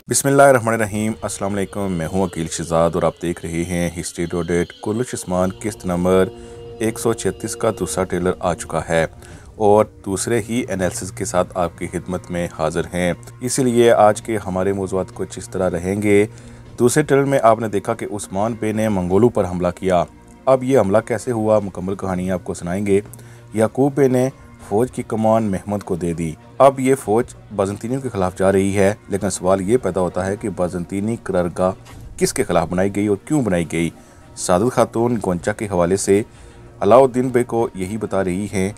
बिस्मिल्लाहिर्रहमानिर्रहीम। अस्सलाम वालेकुम। मैं हूं अकील शहजाद और आप देख रहे हैं हिस्ट्री डॉट कुल्लुश उस्मान किस्त नंबर 136 का दूसरा ट्रेलर आ चुका है और दूसरे ही एनालिसिस के साथ आपकी खिदमत में हाजिर हैं। इसीलिए आज के हमारे मौज़ूआत कुछ इस तरह रहेंगे। दूसरे ट्रेलर में आपने देखा कि उस्मान बे ने मंगोलों पर हमला किया। अब ये हमला कैसे हुआ, मुकम्मल कहानी आपको सुनाएंगे। याकूब बे ने फ़ौज की कमान महमूद को दे दी। अब ये फ़ौज बाज़ंतीनियों के ख़िलाफ़ जा रही है, लेकिन सवाल ये पैदा होता है कि बाज़ंतीनी करारगाह किसके ख़िलाफ़ बनाई गई और क्यों बनाई गई। सादत खातून गोंचा के हवाले से अलाउद्दीन बे को यही बता रही हैं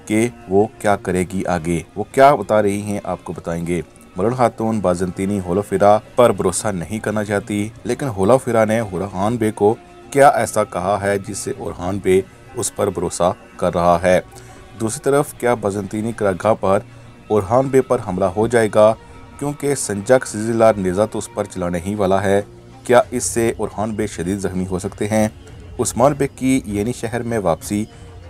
कि वो क्या करेगी आगे। वो क्या बता रही हैं आपको बताएंगे। मलून खातून बाज़ंतीनी होलोफिरा पर भरोसा नहीं करना चाहती, लेकिन होलोफिरा ने ओरहान बे को क्या ऐसा कहा है जिससे ओरहान बे उस पर भरोसा कर रहा है। दूसरी तरफ क्या बाज़ंतीनी करारगाह पर ओरहान बे पर हमला हो जाएगा, क्योंकि संजक सिजिलार नेज़ा तो उस पर चलाने ही वाला है। क्या इससे ओरहान बे शदीद ज़ख्मी हो सकते हैं। उस्मान बे की येनी शहर में वापसी,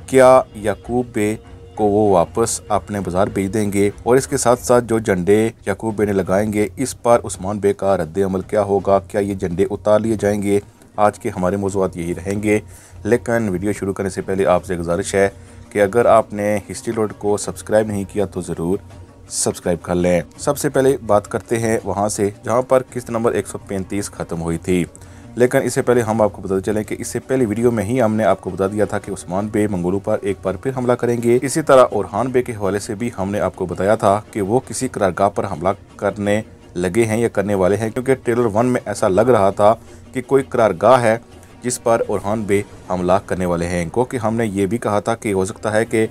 क्या याकूब बे को वो वापस अपने बाज़ार भेज देंगे और इसके साथ साथ जो झंडे याकूब बे ने लगाएंगे इस पर उस्मान बे का रद्द अमल क्या होगा, क्या ये झंडे उतार लिए जाएंगे। आज के हमारे मौज़ूआत यही रहेंगे। लेकिन वीडियो शुरू करने से पहले आपसे गुजारिश है कि अगर आपने हिस्ट्री डॉट को सब्सक्राइब नहीं किया तो ज़रूर सब्सक्राइब कर लें। सबसे पहले बात करते हैं वहां से जहां पर किस्त नंबर 135 ख़त्म हुई थी। लेकिन इससे पहले हम आपको बताते चलें कि इससे पहले वीडियो में ही हमने आपको बता दिया था कि उस्मान बे मंगोलों पर एक बार फिर हमला करेंगे। इसी तरह ओरहान बे के हवाले से भी हमने आपको बताया था कि वो किसी करारगाह पर हमला करने लगे हैं या करने वाले हैं, क्योंकि ट्रेलर 1 में ऐसा लग रहा था कि कोई करारगाह है जिस पर ओरहान बे हमला करने वाले हैं। क्योंकि हमने ये भी कहा था कि हो सकता है कि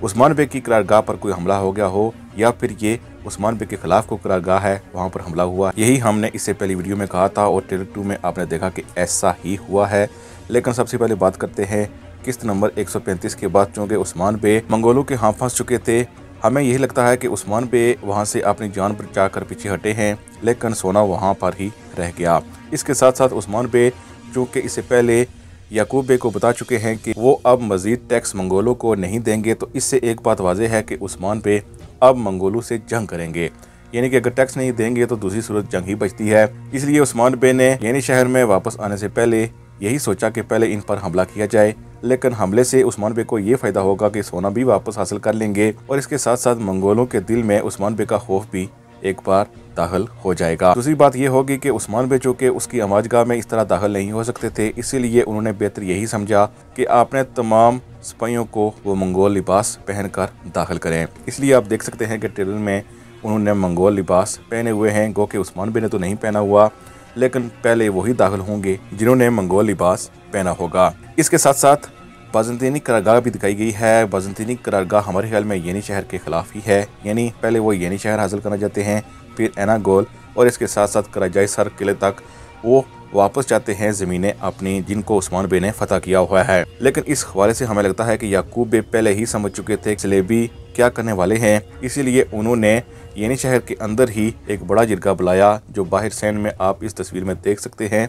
उस्मान बे की करारगाह पर कोई हमला हो गया हो, या फिर ये उस्मान बे के खिलाफ कोई करारगाह है वहाँ पर हमला हुआ। यही हमने इससे पहली वीडियो में कहा था और ट्रेलर 2 में आपने देखा कि ऐसा ही हुआ है। लेकिन सबसे पहले बात करते हैं किस्त नंबर 135 के बाद, चूँकि उस्मान बे मंगोलों के हाथ फंस चुके थे, हमें यही लगता है कि उस्मान बे वहाँ से अपनी जान बचाकर पीछे हटे हैं, लेकिन सोना वहाँ पर ही रह गया। इसके साथ साथ उस्मान बे चूँकि इससे पहले याकूब बे को बता चुके हैं कि वो अब मज़ीद टैक्स मंगोलों को नहीं देंगे, तो इससे एक बात वाज़ेह है कि उस्मान बे अब मंगोलों से जंग करेंगे। यानी कि अगर टैक्स नहीं देंगे तो दूसरी सूरत जंग ही बचती है। इसलिए उस्मान बे ने यानी शहर में वापस आने से पहले यही सोचा कि पहले इन पर हमला किया जाए। लेकिन हमले से उस्मान बे को ये फ़ायदा होगा कि सोना भी वापस हासिल कर लेंगे और इसके साथ साथ मंगोलों के दिल में उस्मान बे का खौफ भी एक बार दाखिल हो जाएगा। दूसरी बात यह होगी कि उस्मान बे चूँकि उसकी आमाजगाह में इस तरह दाखिल नहीं हो सकते थे, इसीलिए उन्होंने बेहतर यही समझा कि आपने तमाम सिपाहियों को वो मंगोल लिबास पहनकर दाखिल करें। इसलिए आप देख सकते हैं कि ट्रेलर में उन्होंने मंगोल लिबास पहने हुए हैं। गो कि उस्मान बे ने तो नहीं पहना हुआ, लेकिन पहले वही दाखिल होंगे जिन्होंने मंगोल लिबास पहना होगा। इसके साथ साथ बाज़ंतीनी करारगाह भी दिखाई गई है। बाज़ंतीनी करारगाह हमारे ख्याल में येनी शहर के खिलाफ ही है। यानी पहले वो येनी शहर हासिल करना चाहते हैं, फिर एनागोल और इसके साथ साथ कराजाई सर किले तक वो वापस चाहते हैं ज़मीनें अपनी जिनको उस्मान बे ने फतह किया हुआ है। लेकिन इस हवाले से हमें लगता है कि याकूब बे पहले ही समझ चुके थे सलेबी क्या करने वाले हैं, इसीलिए उन्होंने येनी शहर के अंदर ही एक बड़ा जिरगा बुलाया, जो बाहर सैन में आप इस तस्वीर में देख सकते हैं।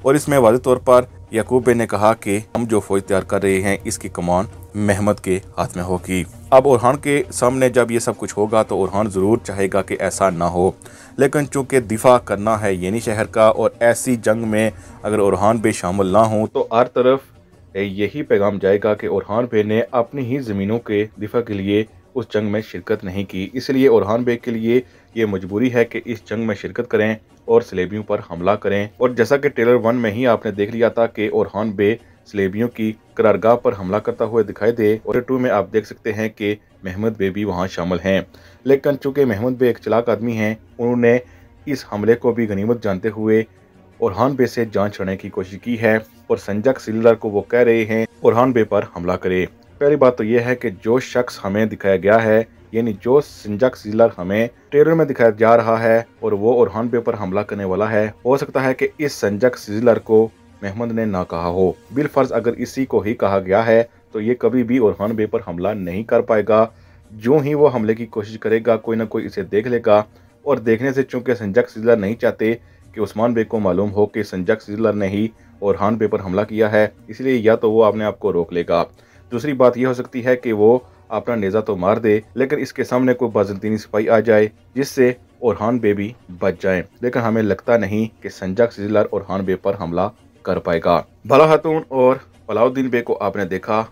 और इसमें वाज़ेह तौर पर याकूब बे ने कहा कि हम जो फौज तैयार कर रहे हैं इसकी कमान महमद के हाथ में होगी। अब ओरहान के सामने जब ये सब कुछ होगा तो ओरहान ज़रूर चाहेगा कि ऐसा ना हो, लेकिन चूँकि दिफा करना है येनी शहर का और ऐसी जंग में अगर ओरहान बे शामिल ना हो तो हर तरफ यही पैगाम जाएगा कि ओरहान बे ने अपनी ही ज़मीनों के दिफा के लिए उस जंग में शिरकत नहीं की। इसलिए ओरहान बे के लिए ये मजबूरी है कि इस जंग में शिरकत करें और सलेबियों पर हमला करें। और जैसा कि ट्रेलर 1 में ही आपने देख लिया था कि ओरहान बे सलेबियों की करारगाह पर हमला करता हुआ दिखाई दे, और 2 में आप देख सकते हैं कि महमूद बे भी वहां शामिल हैं। लेकिन चूँकि महमूद बे एक चालाक आदमी हैं, उन्होंने इस हमले को भी गनीमत जानते हुए ओरहान बे से जान छुड़ाने की कोशिश की है और संजक सिलदार को वो कह रहे हैं ओरहान बे पर हमला करे। पहली बात तो यह है कि जो शख्स हमें दिखाया गया है, यानी जो संजक सिलदार हमें ट्रेलर में दिखाया जा रहा है और वो ओरहान बे पर हमला करने वाला है, हो सकता है कि इस संजक सिलदार को महमूद ने ना कहा हो। बिलफर्ज अगर इसी को ही कहा गया है तो ये कभी भी ओरहान बे पर हमला नहीं कर पाएगा। जो ही वो हमले की कोशिश करेगा कोई ना कोई इसे देख लेगा, और देखने से चूंकि संजक सिलदार नहीं चाहते कि उस्मान बे को मालूम हो कि संजक सिलदार ने ही ओरहान बे पर हमला किया है, इसलिए या तो वो अपने आप को रोक लेगा। दूसरी बात यह हो सकती है कि वो अपना नेज़ा तो मार दे, लेकिन इसके सामने कोई बाज़ंतीनी सिपाही आ जाए जिससे ओरहान बे भी बच जाएं, लेकिन हमें लगता नहीं कि संजक सिजलर ओरहान बे पर हमला कर पाएगा। बाला खातून और अलाउद्दीन बे को आपने देखा,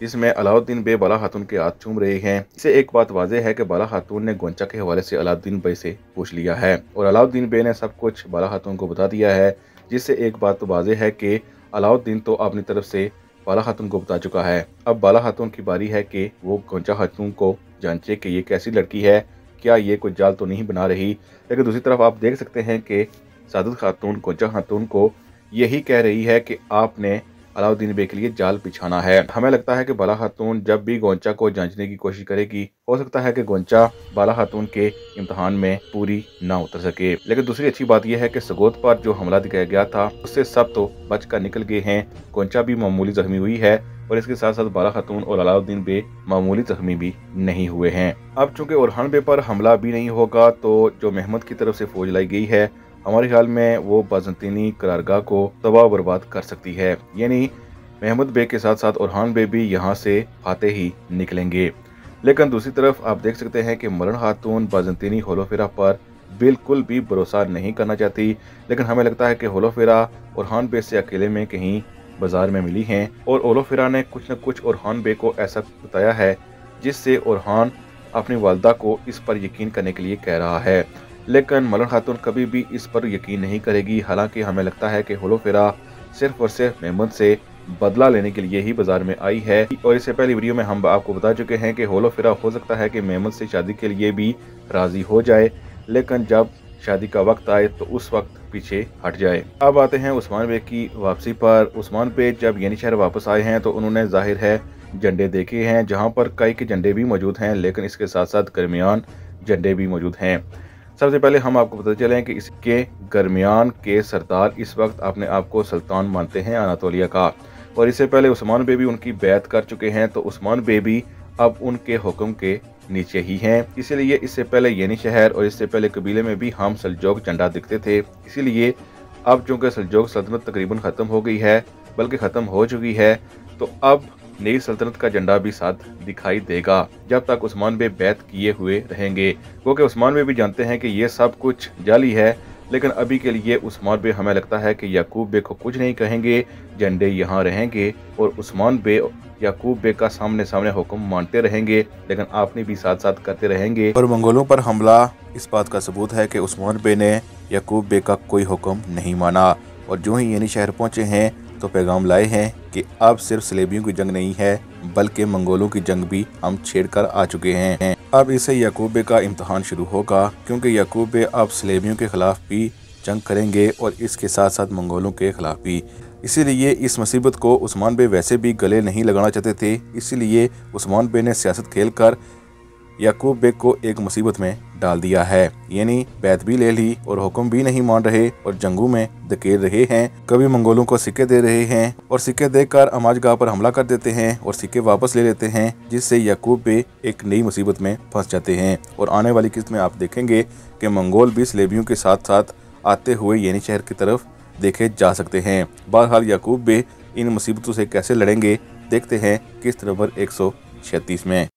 जिसमें अलाउद्दीन बे बाला खातून के हाथ चूम रहे हैं। इससे एक बात वाज़ेह है कि बाला खातून ने गोंचा के हवाले से अलाउद्दीन बे से पूछ लिया है और अलाउद्दीन बे ने सब कुछ बाला खातून को बता दिया है, जिससे एक बात तो वाज़ेह है कि अलाउद्दीन तो अपनी तरफ से बाला खातून को बता चुका है। अब बाला खातून की बारी है कि वो गोंचा खातून को जांचे कि ये कैसी लड़की है, क्या ये कोई जाल तो नहीं बना रही। लेकिन दूसरी तरफ आप देख सकते हैं कि सादत खातून गोंचा खातून को यही कह रही है कि आपने अलाउद्दीन बे के लिए जाल बिछाना है। हमें लगता है कि बाला खातून जब भी गोंचा को जांचने की कोशिश करेगी, हो सकता है कि गोंचा बाला खातून के इम्तिहान में पूरी ना उतर सके। लेकिन दूसरी अच्छी बात यह है कि सगोत पर जो हमला दिखाया गया था उससे सब तो बच कर निकल गए हैं। गोंचा भी मामूली जख्मी हुई है और इसके साथ साथ बाला खातून और अलाउद्दीन बे मामूली जख्मी भी नहीं हुए हैं। अब चूंकि ओरहान बे पर हमला भी नहीं होगा, तो जो महमूद की तरफ से फौज लाई गई है, हमारे ख्याल में वो बाज़ंतीनी करारगाह को तबाह बर्बाद कर सकती है। यानी महमूद बे के साथ साथ ओरहान बे भी यहाँ से फाते ही निकलेंगे। लेकिन दूसरी तरफ आप देख सकते हैं कि मरण खातून बाज़ंतीनी होलोफेरा पर बिल्कुल भी भरोसा नहीं करना चाहती। लेकिन हमें लगता है कि होलोफेरा ओरहान बे से अकेले में कहीं बाजार में मिली हैं और होलोफेरा ने कुछ न कुछ ओरहान बे को ऐसा बताया है जिससे ओरहान अपनी वालदा को इस पर यकीन करने के लिए कह रहा है। लेकिन मलन खातून कभी भी इस पर यकीन नहीं करेगी। हालांकि हमें लगता है कि होलोफेरा सिर्फ और सिर्फ महमूद से बदला लेने के लिए ही बाजार में आई है। और इससे पहले वीडियो में हम आपको बता चुके हैं कि होलोफेरा हो सकता है कि महमूद से शादी के लिए भी राजी हो जाए, लेकिन जब शादी का वक्त आए तो उस वक्त पीछे हट जाए। अब आते हैं उस्मान बे की वापसी पर। उस्मान बे जब येनिशहर वापस आए हैं तो उन्होंने जाहिर है झंडे देखे हैं, जहां पर कई के झंडे भी मौजूद हैं, लेकिन इसके साथ साथ दरमियान झंडे भी मौजूद हैं। सबसे पहले हम आपको पता चलें कि इसके दरमियान के सरदार इस वक्त अपने आप को सुल्तान मानते हैं अनातोलिया का, और इससे पहले उस्मान बे भी उनकी बैत कर चुके हैं, तो उस्मान बे भी अब उनके हुक्म के नीचे ही हैं। इसीलिए इससे पहले येनिशहर और इससे पहले कबीले में भी हम सल्जोक झंडा दिखते थे। इसीलिए अब चूंकि सल्जोक सल्तनत तकरीबन ख़त्म हो गई है, बल्कि ख़त्म हो चुकी है, तो अब नई सल्तनत का झंडा भी साथ दिखाई देगा जब तक उस्मान बे बैत किए हुए रहेंगे। क्योंकि उस्मान बे भी जानते हैं कि ये सब कुछ जाली है, लेकिन अभी के लिए उस्मान बे हमें लगता है कि याकूब बे को कुछ नहीं कहेंगे, झंडे यहाँ रहेंगे और उस्मान बे याकूब बे का सामने सामने हुक्म मानते रहेंगे, लेकिन आपने भी साथ साथ करते रहेंगे। और मंगोलों पर हमला इस बात का सबूत है कि उस्मान बे ने याकूब बे का कोई हुक्म नहीं माना, और जो ही येनिशहर पहुंचे हैं तो पैगाम लाए हैं कि अब सिर्फ सलेबियों की जंग नहीं है, बल्कि मंगोलों की जंग भी हम छेड़कर आ चुके हैं। अब इससे याकूब बे का इम्तिहान शुरू होगा, क्योंकि याकूब बे अब सलेबियों के खिलाफ भी जंग करेंगे और इसके साथ साथ मंगोलों के खिलाफ भी। इसीलिए इस मुसीबत को उस्मान बे वैसे भी गले नहीं लगाना चाहते थे। इसीलिए उस्मान बे ने सियासत खेलकर याकूब बे को एक मुसीबत में डाल दिया है। यानी बैत भी ले ली और हुक्म भी नहीं मान रहे और जंगों में धकेल रहे हैं। कभी मंगोलों को सिक्के दे रहे हैं और सिक्के देकर अमाजगाह पर हमला कर देते हैं और सिक्के वापस ले लेते हैं, जिससे याकूब बे एक नई मुसीबत में फंस जाते हैं। और आने वाली किस्त में आप देखेंगे कि मंगोल भी सलेबियों के साथ साथ आते हुए येनिशहर की तरफ देखे जा सकते हैं। बहरहाल याकूब बे इन मुसीबतों से कैसे लड़ेंगे, देखते हैं किस्त नंबर 136 में।